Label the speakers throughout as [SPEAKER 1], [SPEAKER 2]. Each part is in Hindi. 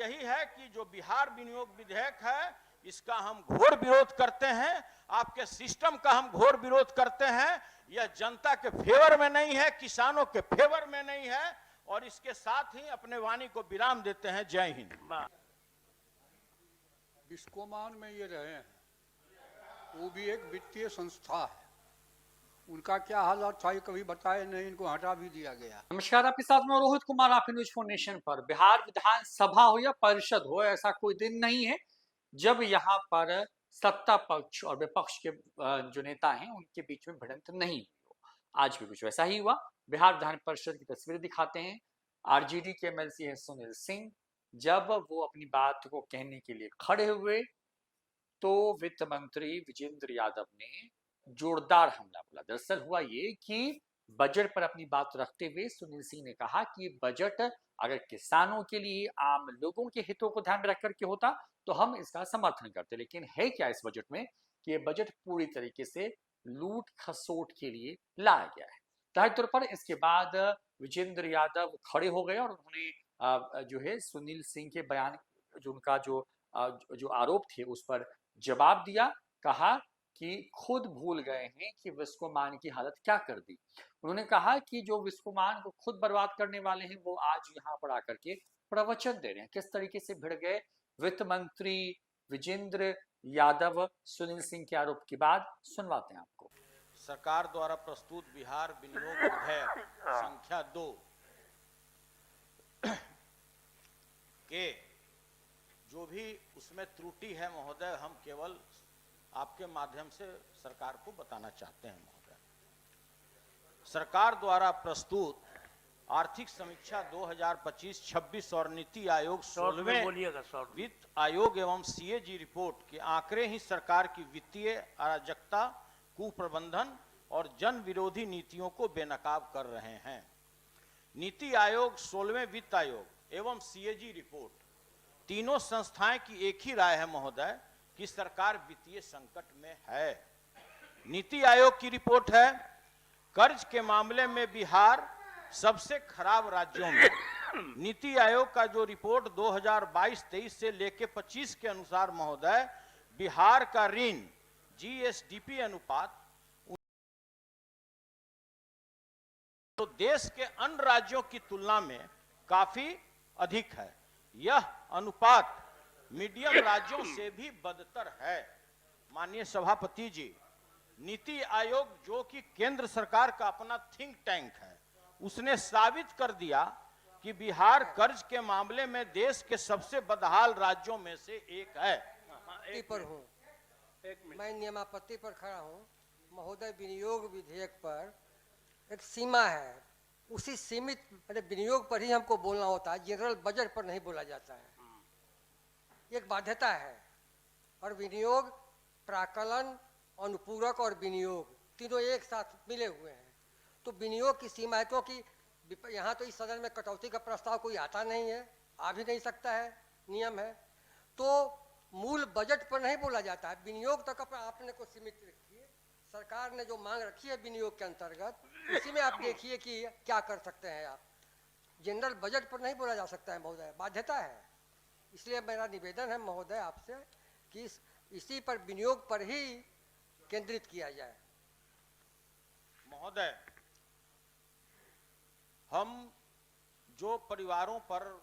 [SPEAKER 1] यही है कि जो बिहार विनियोग विधेयक है, इसका हम घोर विरोध करते हैं। आपके सिस्टम का हम घोर विरोध करते हैं। यह जनता के फेवर में नहीं है, किसानों के फेवर में नहीं है। और इसके साथ ही अपने वाणी को विराम देते हैं। जय हिंद।
[SPEAKER 2] बिस्कोमान में ये रहे हैं, वो भी एक वित्तीय संस्था है, उनका क्या हालात था ये कभी बताए नहीं, इनको हटा भी दिया गया।
[SPEAKER 3] नमस्कार, आपके साथ में रोहित कुमार, आप न्यूज फॉर नेशन पर। बिहार विधानसभा हो या परिषद हो, ऐसा कोई दिन नहीं है जब यहाँ पर सत्ता पक्ष और विपक्ष के जो नेता हैं उनके बीच में भिड़ंत नहीं हो। आज भी कुछ वैसा ही हुआ। बिहार विधान परिषद की तस्वीर दिखाते हैं। आरजेडी के एमएलसी है सुनील सिंह, जब वो अपनी बात को कहने के लिए खड़े हुए तो वित्त मंत्री विजेंद्र यादव ने जोरदार हमला बोला। दरअसल हुआ ये कि बजट पर अपनी बात रखते हुए सुनील सिंह ने कहा कि बजट अगर किसानों के लिए, आम लोगों के हितों को ध्यान में रखकर के होता तो हम इसका समर्थन करते, लेकिन है क्या इस बजट में कि ये बजट पूरी तरीके से लूट खसोट के लिए लाया गया है। जाहिर तौर पर इसके बाद विजेंद्र यादव खड़े हो गए और उन्होंने जो है सुनील सिंह के बयान, जो उनका जो आरोप थे उस पर जवाब दिया। कहा कि खुद भूल गए हैं कि विस्कोमान की हालत क्या कर दी। उन्होंने कहा कि जो विस्कोमान को खुद बर्बाद करने वाले हैं वो आज यहाँ पर आकर के प्रवचन दे रहे हैं। किस तरीके से भिड़ गए वित्त मंत्री विजेंद्र यादव सुनील सिंह के आरोप के बाद, सुनवाते हैं आपको।
[SPEAKER 1] सरकार द्वारा प्रस्तुत बिहार विनियोग विधेयक संख्या 2 के जो भी उसमें त्रुटि है महोदय, हम केवल आपके माध्यम से सरकार को बताना चाहते हैं। महोदय, सरकार द्वारा प्रस्तुत आर्थिक समीक्षा 2025-26 और नीति आयोग 16वें वित्त आयोग एवं सीएजी रिपोर्ट के आंकड़े ही सरकार की वित्तीय अराजकता, कुप्रबंधन और जन विरोधी नीतियों को बेनकाब कर रहे हैं। नीति आयोग, 16वें वित्त आयोग एवं सीएजी रिपोर्ट, तीनों संस्थाएं की एक ही राय है महोदय कि सरकार वित्तीय संकट में है। नीति आयोग की रिपोर्ट है, कर्ज के मामले में बिहार सबसे खराब राज्यों में। नीति आयोग का जो रिपोर्ट 2022-23 से लेके 25 के अनुसार महोदय, बिहार का ऋण जीएसडीपी अनुपात तो देश के अन्य राज्यों की तुलना में काफी अधिक है। यह अनुपात मीडियम राज्यों से भी बदतर है। माननीय सभापति जी, नीति आयोग जो कि केंद्र सरकार का अपना थिंक टैंक है, उसने साबित कर दिया कि बिहार कर्ज के मामले में देश के सबसे बदहाल राज्यों में से एक है।
[SPEAKER 4] मैं नियमापत्ति पर खड़ा हूँ महोदय। विनियोग विधेयक पर एक सीमा है, उसी सीमित विनियोग पर ही हमको बोलना होता है, जनरल बजट पर नहीं बोला जाता है। एक बाध्यता है। और विनियोग, प्राकलन, अनुपूरक और विनियोग तीनों एक साथ मिले हुए हैं। तो विनियोग की सीमा है, क्योंकि यहाँ तो इस सदन में कटौती का प्रस्ताव कोई आता नहीं है, आ भी नहीं सकता है, नियम है। तो मूल बजट पर नहीं बोला जाता है, विनियोग तक आपने को सीमित रखिए। सरकार ने जो मांग रखी है विनियोग के अंतर्गत, उसी में आप देखिए कि क्या कर सकते हैं आप। जनरल बजट पर नहीं बोला जा सकता है महोदय, बाध्यता है। इसलिए मेरा निवेदन है महोदय आपसे कि इसी पर विनियोग पर ही केंद्रित किया जाए।
[SPEAKER 1] महोदय, हम जो परिवारों पर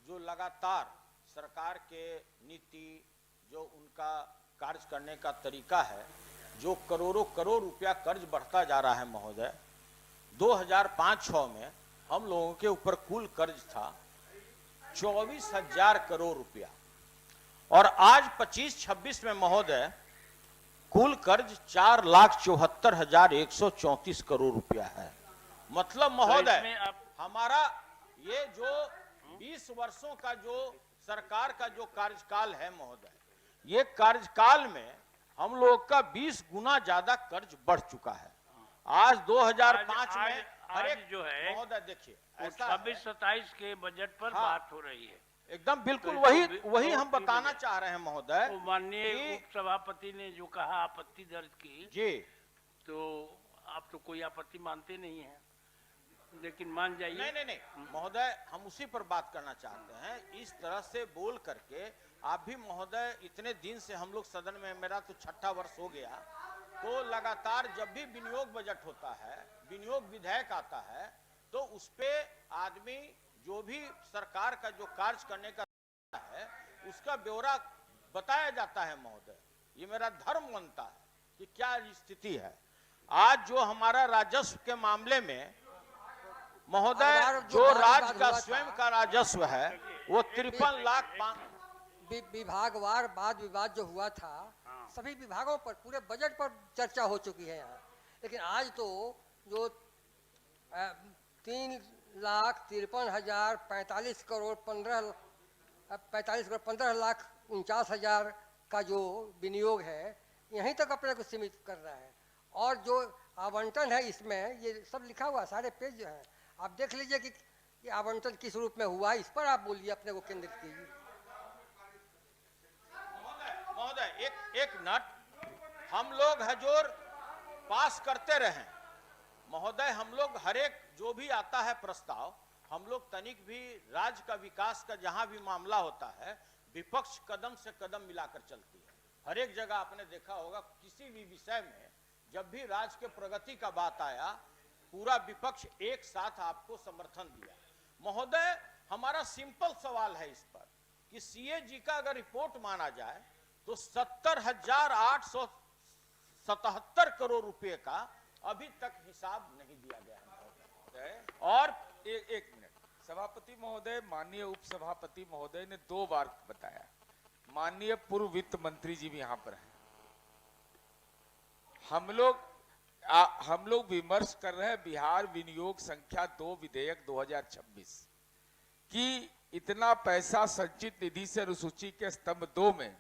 [SPEAKER 1] जो लगातार सरकार के नीति, जो उनका कार्य करने का तरीका है, जो करोड़ों करोड़ रुपया कर्ज बढ़ता जा रहा है महोदय। 2005-06 में हम लोगों के ऊपर कुल कर्ज था 24,000 करोड़ रुपया और आज 25-26 में महोदय कुल कर्ज 4,74,134 करोड़ रुपया है। मतलब महोदय हमारा ये जो 20 वर्षों का जो सरकार का जो कार्यकाल है महोदय, ये कार्यकाल में हम लोग का 20 गुना ज्यादा कर्ज बढ़ चुका है। आज 2005 में हर एक
[SPEAKER 5] जो है
[SPEAKER 1] महोदय देखिए
[SPEAKER 5] 26-27 के बजट पर बात हो रही है।
[SPEAKER 1] एकदम बिल्कुल वही हम बताना चाह रहे हैं महोदय।
[SPEAKER 5] तो माननीय उप सभापति ने जो कहा आपत्ति दर्ज की
[SPEAKER 1] जी,
[SPEAKER 5] तो आप तो कोई आपत्ति मानते नहीं है। लेकिन मान जाइए।
[SPEAKER 1] नहीं महोदय, हम उसी पर बात करना चाहते हैं। इस तरह से बोल करके आप भी महोदय, इतने दिन से हम लोग सदन में, मेरा तो 6ठा वर्ष हो गया, तो लगातार जब भी विनियोग बजट होता है, विनियोग विधेयक आता है, तो उस पे आदमी जो भी सरकार का जो कार्य करने का है उसका ब्यौरा बताया जाता है महोदय। ये मेरा धर्म बनता है कि क्या स्थिति है। आज जो हमारा राजस्व के मामले में महोदय, जो राज्य का स्वयं का राजस्व है वो 53 लाख
[SPEAKER 4] विभागवार वाद विवाद जो हुआ था, सभी विभागों पर, पूरे बजट पर चर्चा हो चुकी है यहाँ। लेकिन आज तो जो 3,53,045 करोड़ 15,49,49 का जो विनियोग है, यहीं तक अपने को सीमित कर रहा है। और जो आवंटन है इसमें, ये सब लिखा हुआ, सारे पेज जो है, आप देख लीजिए कि ये आवंटन किस रूप में हुआ, इस पर आप बोलिए, अपने को केंद्रित कीजिए।
[SPEAKER 1] महोदय एक नट हम लोग हजूर पास करते रहे महोदय। हम लोग हर एक जो भी आता है प्रस्ताव, हम लोग तनिक भी राज्य का विकास का जहां भी मामला होता है, विपक्ष कदम से कदम मिलाकर चलती है। हर एक जगह आपने देखा होगा, किसी भी विषय में जब भी राज्य के प्रगति का बात आया, पूरा विपक्ष एक साथ आपको समर्थन दिया। महोदय, हमारा सिंपल सवाल है इस पर कि सीएजी का अगर रिपोर्ट माना जाए तो 70,877 करोड़ रुपए का अभी तक हिसाब नहीं दिया गया है।
[SPEAKER 6] और एक मिनट, सभापति महोदय, माननीय उपसभापति महोदय ने 2 बार बताया, माननीय पूर्व वित्त मंत्री जी भी यहाँ पर हैं। हम लोग विमर्श कर रहे हैं बिहार विनियोग संख्या 2 विधेयक 2026 कि इतना पैसा संचित निधि से अनुसूची के स्तंभ 2 में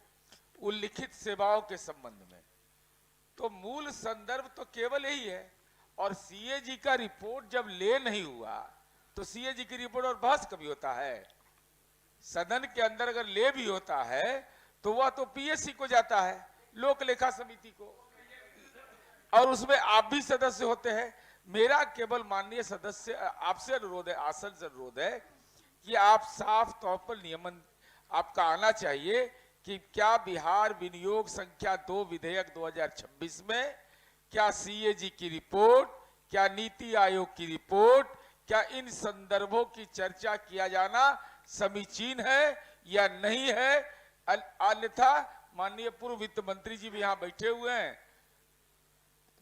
[SPEAKER 6] उल्लिखित सेवाओं के संबंध में, तो मूल संदर्भ तो केवल यही है। और सीएजी का रिपोर्ट जब ले नहीं हुआ तो सीएजी की रिपोर्ट और बहस कभी होता है? सदन के अंदर अगर ले भी होता है तो वह तो पीएससी को जाता है, लोक लेखा समिति को, और उसमें आप भी सदस्य होते हैं। मेरा केवल माननीय सदस्य आपसे अनुरोध है, आसन से अनुरोध है कि आप साफ तौर पर नियमन आपका आना चाहिए कि क्या बिहार विनियोग संख्या 2 विधेयक 2026 में क्या सीएजी की रिपोर्ट, क्या नीति आयोग की रिपोर्ट, क्या इन संदर्भों की चर्चा किया जाना समीचीन है या नहीं है? अन्यथा माननीय पूर्व वित्त मंत्री जी भी यहाँ बैठे हुए हैं,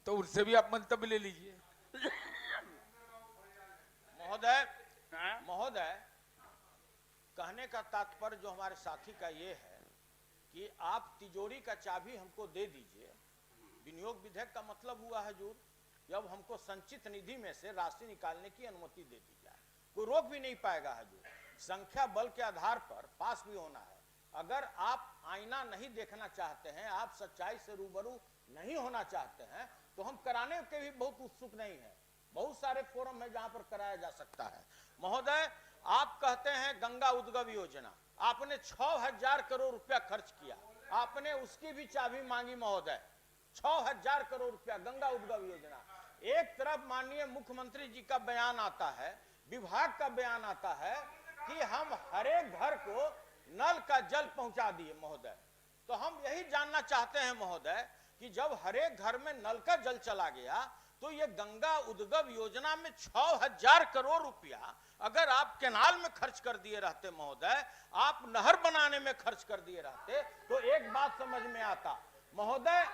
[SPEAKER 6] तो उनसे भी आप मंतव्य ले लीजिए।
[SPEAKER 1] महोदय, कहने का तात्पर्य जो हमारे साथी का ये है कि आप तिजोरी का चाबी हमको दे दीजिए। विनियोग विधेयक का मतलब हुआ हजूर, जब हमको संचित निधि में से राशि निकालने की अनुमति दे दी जाए, कोई रोक भी नहीं पाएगा हजूर। संख्या बल के आधार पर पास भी होना है। अगर आप आईना नहीं देखना चाहते हैं, आप सच्चाई से रूबरू नहीं होना चाहते हैं, तो हम कराने के भी बहुत उत्सुक नहीं है। बहुत सारे फोरम है जहां पर कराया जा सकता है। महोदय, आप कहते हैं गंगा उद्गम योजना, आपने 6,000 करोड़ रुपया खर्च किया, आपने उसकी भी चाबी मांगी महोदय। 6,000 करोड़ रुपया गंगा उद्गम योजना। एक तरफ माननीय मुख्यमंत्री जी का बयान आता है, विभाग का बयान आता है कि हम हर एक घर को नल का जल पहुंचा दिए महोदय। तो हम यही जानना चाहते हैं महोदय कि जब हर एक घर में नल का जल चला गया, तो ये गंगा उद्गम योजना में 6,000 करोड़ रुपया अगर आप कैनाल में खर्च कर दिए रहते महोदय, आप नहर बनाने में खर्च कर दिए रहते, तो एक बात समझ में आता महोदय,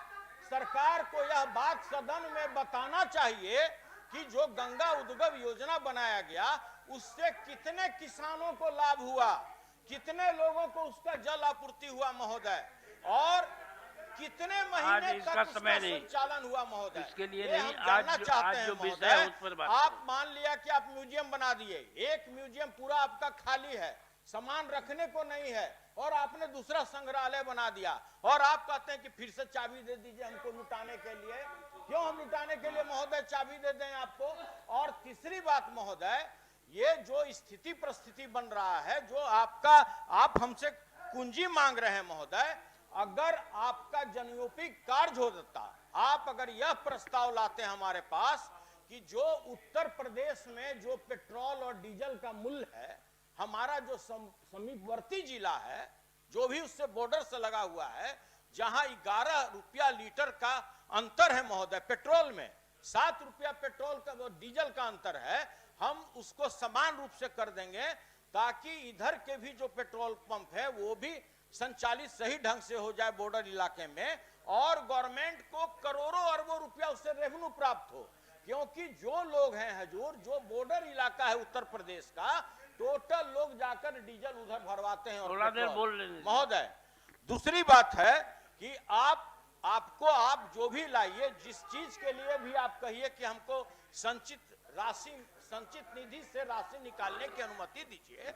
[SPEAKER 1] सरकार को यह बात सदन में बताना चाहिए कि जो गंगा उद्गम योजना बनाया गया उससे कितने किसानों को लाभ हुआ, कितने लोगों को उसका जल आपूर्ति हुआ महोदय, और कितने महीने तक उसका संचालन हुआ महोदय।
[SPEAKER 5] इसके लिए
[SPEAKER 1] नहीं,
[SPEAKER 5] नहीं,
[SPEAKER 1] जानना चाहते हैं
[SPEAKER 5] जो विषय
[SPEAKER 1] महोदय।
[SPEAKER 5] है उस पर बात
[SPEAKER 1] आप मान लिया कि आप म्यूजियम बना दिए, एक म्यूजियम पूरा आपका खाली है, सामान रखने को नहीं है, और आपने दूसरा संग्रहालय बना दिया, और आप कहते हैं कि फिर से चाबी दे दीजिए हमको लुटाने के लिए। क्यों हम लुटाने के लिए महोदय चाबी दे दें आपको? और तीसरी बात महोदय, ये जो स्थिति परिस्थिति बन रहा है, जो आप हमसे कुंजी मांग रहे हैं महोदय, अगर आपका जनोपयोगी कार्य हो जाता, आप अगर यह प्रस्ताव लाते हमारे पास कि जो उत्तर प्रदेश में जो पेट्रोल और डीजल का मूल्य है, हमारा जो समीपवर्ती जिला है, जो भी उससे बॉर्डर से लगा हुआ है, जहां 11 रुपया लीटर का अंतर है महोदय, पेट्रोल में 7 रुपया पेट्रोल का डीजल का अंतर है, हम उसको समान रूप से कर देंगे ताकि इधर के भी जो पेट्रोल पंप है वो भी संचालित सही ढंग से हो जाए बॉर्डर इलाके में, और गवर्नमेंट को करोड़ों अरबों रुपया उससे रेवेन्यू प्राप्त हो। क्योंकि जो लोग हैं हजूर, जो बॉर्डर इलाका है उत्तर प्रदेश का, टोटल लोग जाकर डीजल उधर भरवाते हैं।
[SPEAKER 5] थोड़ा देर बोल लेंगे
[SPEAKER 1] महोदय, दूसरी बात है कि आप जो भी लाइए, जिस चीज के लिए भी आप कहिए कि हमको संचित निधि से राशि निकालने की अनुमति दीजिए,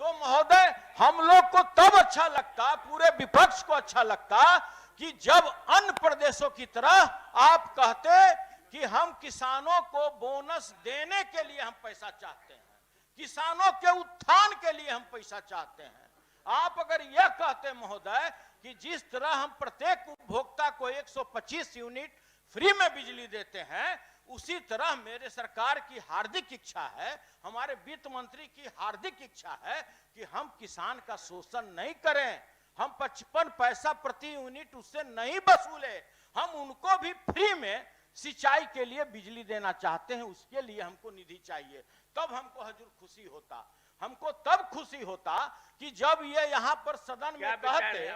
[SPEAKER 1] तो महोदय हम लोग को तब अच्छा लगता, पूरे विपक्ष को अच्छा लगता कि जब अन्य प्रदेशों की तरह आप कहते कि हम किसानों को बोनस देने के लिए हम पैसा चाहते हैं, किसानों के उत्थान के लिए हम पैसा चाहते हैं। आप अगर यह कहते महोदय कि जिस तरह हम प्रत्येक उपभोक्ता को 125 यूनिट फ्री में बिजली देते हैं, उसी तरह मेरे सरकार की हार्दिक इच्छा है, हमारे वित्त मंत्री की हार्दिक इच्छा है कि हम किसान का शोषण नहीं करें, हम 55 पैसा प्रति यूनिट उससे नहीं वसूले, हम उनको भी फ्री में सिंचाई के लिए बिजली देना चाहते हैं। उसके लिए हमको निधि चाहिए, तब हमको हजूर खुशी होता। हमको तब खुशी होता कि जब ये यहाँ पर सदन में कहते,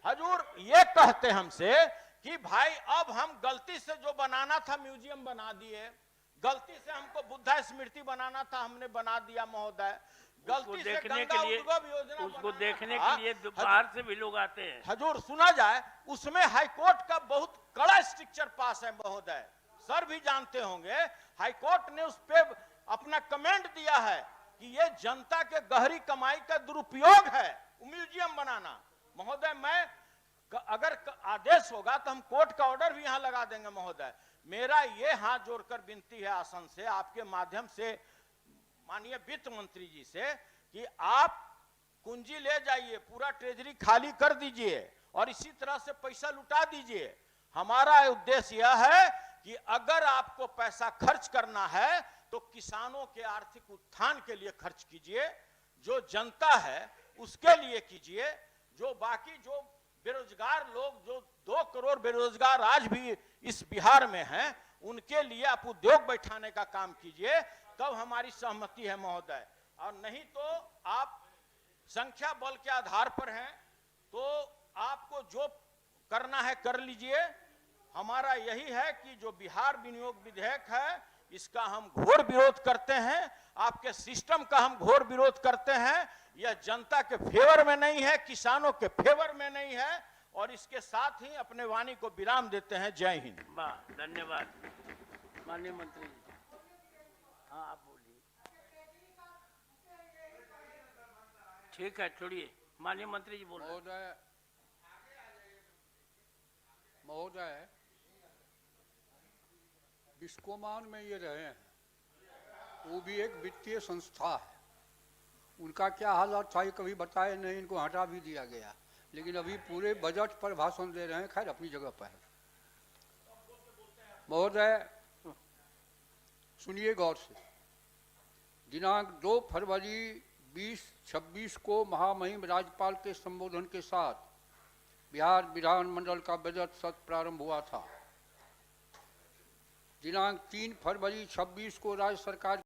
[SPEAKER 1] हजूर ये कहते हमसे कि भाई अब हम गलती से जो बनाना था म्यूजियम बना दिए, गलती से हमको बुद्धा स्मृति बनाना था हमने बना दिया महोदय, गलती से गंगा उद्गम योजना
[SPEAKER 5] उसको देखने के लिए बाहर से भी लोग आते हैं।
[SPEAKER 1] हजूर सुना जाए, उसमें हाईकोर्ट का बहुत कड़ा स्ट्रिक्चर पास है महोदय, सर भी जानते होंगे, हाईकोर्ट ने उस पर अपना कमेंट दिया है कि ये जनता के गहरी कमाई का दुरुपयोग है म्यूजियम बनाना। महोदय मैं अगर आदेश होगा तो हम कोर्ट का ऑर्डर भी यहां लगा देंगे महोदय। मेरा ये हाथ जोड़कर विनती है आसन से, आपके माध्यम से माननीय वित्त मंत्री जी से, कि आप कुंजी ले जाइए, पूरा ट्रेजरी खाली कर दीजिए और इसी तरह से पैसा लुटा दीजिए। हमारा उद्देश्य यह है कि अगर आपको पैसा खर्च करना है तो किसानों के आर्थिक उत्थान के लिए खर्च कीजिए, जो जनता है उसके लिए कीजिए, जो बाकी जो बेरोजगार लोग, जो 2 करोड़ बेरोजगार आज भी इस बिहार में हैं, उनके लिए आप उद्योग बैठाने का काम कीजिए, तब हमारी सहमति है महोदय। और नहीं तो आप संख्या बल के आधार पर हैं, तो आपको जो करना है कर लीजिए। हमारा यही है कि जो बिहार विनियोग विधेयक है, इसका हम घोर विरोध करते हैं, आपके सिस्टम का हम घोर विरोध करते हैं। यह जनता के फेवर में नहीं है, किसानों के फेवर में नहीं है, और इसके साथ ही अपने वाणी को विराम देते हैं। जय हिंद।
[SPEAKER 5] वाह, धन्यवाद माननीय मंत्री जी। हाँ आप बोलिए। ठीक है, छोड़िए, माननीय मंत्री जी बोल रहे हैं।
[SPEAKER 2] महोदय बिस्कोमान में ये रहे हैं, वो भी एक वित्तीय संस्था है, उनका क्या हालात था ये कभी बताए नहीं, इनको हटा भी दिया गया, लेकिन अभी पूरे बजट पर भाषण दे रहे हैं। खैर अपनी जगह पर है। महोदय सुनिए गौर से, दिनांक 2 फरवरी 2026 को महामहिम राज्यपाल के संबोधन के साथ बिहार विधानमंडल का बजट सत्र प्रारंभ हुआ था। दिनांक 3 फरवरी 26 को राज्य सरकार